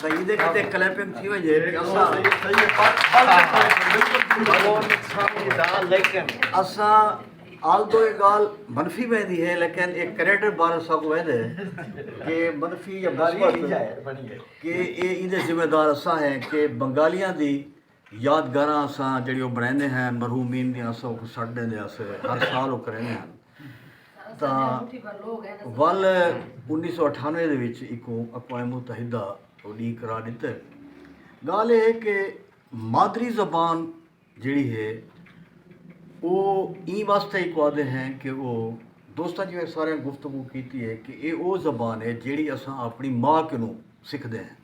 सही दे किते क्लैपिंग थी वजे असा लेकिन असा आल तो एक गाल मनफी वेंदी है लेकिन एक कैरेक्टर बार सब वेंदे कि मनफी या बसपत कि ये इहदे जिम्मेदार असा है कि बंगालियां दी यादगारां असा जेड़ी बनाते हैं मरहूमीन दी असा सड़ देंदे अस हर साल वो करने हैं ਤਾਂ ਵੱਲ 1998 ਦੇ ਵਿੱਚ ਇੱਕ ਅਕਵਾਮ ਮੁਤਹਿਦਾ ਉਡੀਕ ਕਰਾ ਦਿੱਤਾ। ਗੱਲ ਇਹ ਹੈ ਕਿ ਮਾਦਰੀ ਜ਼ਬਾਨ ਜਿਹੜੀ ਹੈ ਉਹ ਇਹ ਵਾਸਤੇ ਹੀ कहते हैं कि वो ਦੋਸਤਾਂ ਜਿਵੇਂ ਸਾਰਿਆਂ ਗੁਫ਼ਤਗੂ ਕੀਤੀ ਹੈ ਕਿ ਇਹ ਉਹ ਜ਼ਬਾਨ ਹੈ ਜਿਹੜੀ ਅਸਾਂ ਆਪਣੀ ਮਾਂ ਨੂੰ ਸਿੱਖਦੇ ਹਾਂ।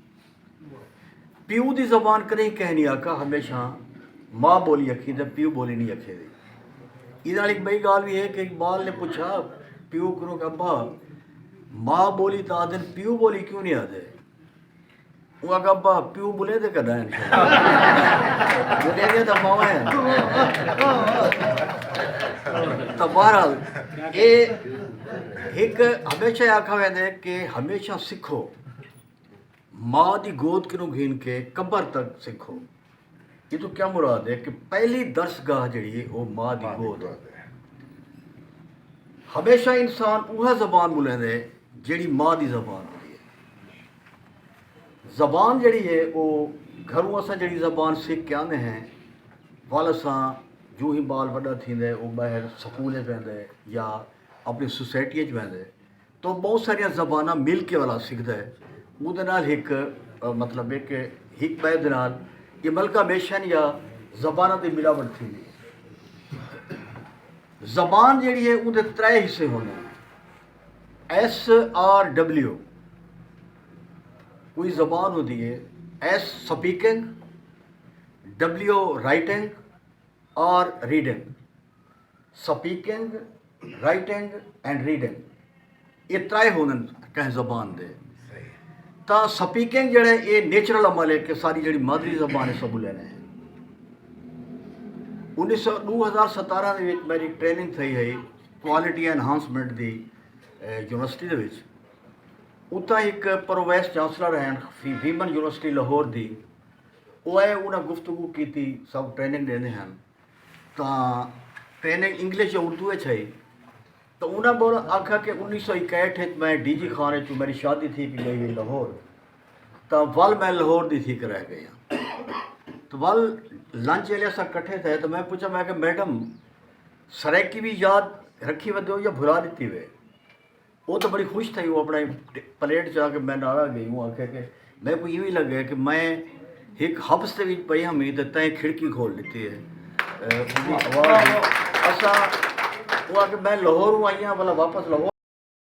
ਪਿਓ ਦੀ ਜ਼ਬਾਨ ਕਦੇ ਕਹਿ ਨਹੀਂ ਆਕਾ ਹਮੇਸ਼ਾ ਮਾਂ ਬੋਲੀ ਆਖੀ ਤੇ ਪਿਓ ਬੋਲੀ ਨਹੀਂ ਆਖੀ ਦੀ। ਇਹਦੇ ਨਾਲ ਇੱਕ ਬਈ ਗੱਲ ਵੀ ਹੈ ਕਿ ਇਕਬਾਲ ਨੇ ਪੁੱਛਾ ਪਿਓ ਕਰੋ ਕਿ ਅੱਬਾ ਮਾਂ ਬੋਲੀ ਤਾਂ ਆਦਨ ਪਿਓ ਬੋਲੀ ਕਿਉਂ ਨਹੀਂ ਆਦੇ? ਉਹ ਆਗਾ ਅੱਬਾ ਪਿਓ ਬੋਲੇ ਤੇ ਕਦਾ ਜਿਹੜੇ ਤਾਂ ਮਾਂ ਹੈ ਤਾਂ ਬਹਰਾਲ ਇਹ ਇੱਕ ਹਮੇਸ਼ਾ ਆਖਾ ਵੈਂਦੇ ਕਿ ਹਮੇਸ਼ਾ ਸਿੱਖੋ माँ की गोद किनों घीन के कब्र तक सीखो। ये तो क्या मुराद है कि पहली दर्शगाह जड़ी है वो माँ की गोद है। हमेशा इंसान वह ज़बान बोलेंदे जड़ी माँ की ज़बान होती है। ज़बान जड़ी है वो घरों असा जड़ी ज़बान सीख के आने हैं वाल असा जो ही बाल वड्डा थींदे वो बाहर स्कूल वेंदे या अपनी सोसाइटी वेंदे तो बहुत सारिया ज़बाना मिल के वाला सीखता है। ਉਹਦੇ ਨਾਲ ਇੱਕ ਮਤਲਬ ਇੱਕ ਹਿਕਮਤ ਦੇ ਨਾਲ ਇਹ ਮਲਕਾਮੇਸ਼ਨ ਜਾਂ ਜ਼ਬਾਨਾਂ ਦੀ ਮਿਲਾਵਟ ਥੀਂਦੀ ਹੈ। ਜ਼ਬਾਨ ਜਿਹੜੀ ਹੈ ਉਹਦੇ त्रै ਹਿੱਸੇ ਹੁੰਦੇ SRW कोई ज़बान होती है S स्पीकिंग, W राइटिंग और reading. Speaking, writing and reading ये त्रै होने कहीं ज़बान दे। ਤਾਂ ਸਪੀਕਿੰਗ ਜਿਹੜਾ ਇਹ ਨੇਚਰਲ ਅਮਲ ਹੈ ਕਿ ਸਾਰੀ ਜਿਹੜੀ ਮਾਦਰੀ ਜ਼ਬਾਨ ਹੈ ਸਭ ਲੈਣੇ ਹੈ। 2017 ਦੇ ਵਿੱਚ ਮੇਰੀ ਟ੍ਰੇਨਿੰਗ ਥਈ ਹੈ ਕੁਆਲਿਟੀ ਐਨਹਾਂਸਮੈਂਟ ਦੀ ਯੂਨੀਵਰਸਿਟੀ ਦੇ ਵਿੱਚ। ਉੱਥੇ ਇੱਕ ਪ੍ਰੋਵਾਈਸ ਚਾਂਸਲਰ ਹਨ ਵੀਮਨ ਯੂਨੀਵਰਸਿਟੀ ਲਾਹੌਰ ਦੀ ਉਹ ਆਏ ਉਹਨਾਂ ਗੁਫ਼ਤਗੂ ਕੀਤੀ ਸਭ ਟ੍ਰੇਨਿੰਗ ਦਿੰਦੇ ਹਨ ਤਾਂ ਟ੍ਰੇਨਿੰਗ ਇੰਗਲਿਸ਼ ਜਾਂ ਉਰਦੂ ਵਿੱਚ ਹੈ। तो उन्हें बोल आखा कि 1961 मैं DG खाने चो मेरी शादी थी कि गई लाहौर तो वल मैं लाहौर दी थी कि रह गया तो वल लंच वाले असा कट्ठे थे तो मैं पूछा मैं कि मैडम सराइकी भी याद रखी वे या भुला दी वे? वो तो बड़ी खुश थी वो अपने प्लेट च आके मैं नारा गई हूँ आखे कि मैं को यूँ ही लगे कि मैं एक हब्स के पई हमी तो तैं खिड़की खोल दी है आवाज़ असा वो आके मैं लाहौर आई हाँ वाला वापस लाहौर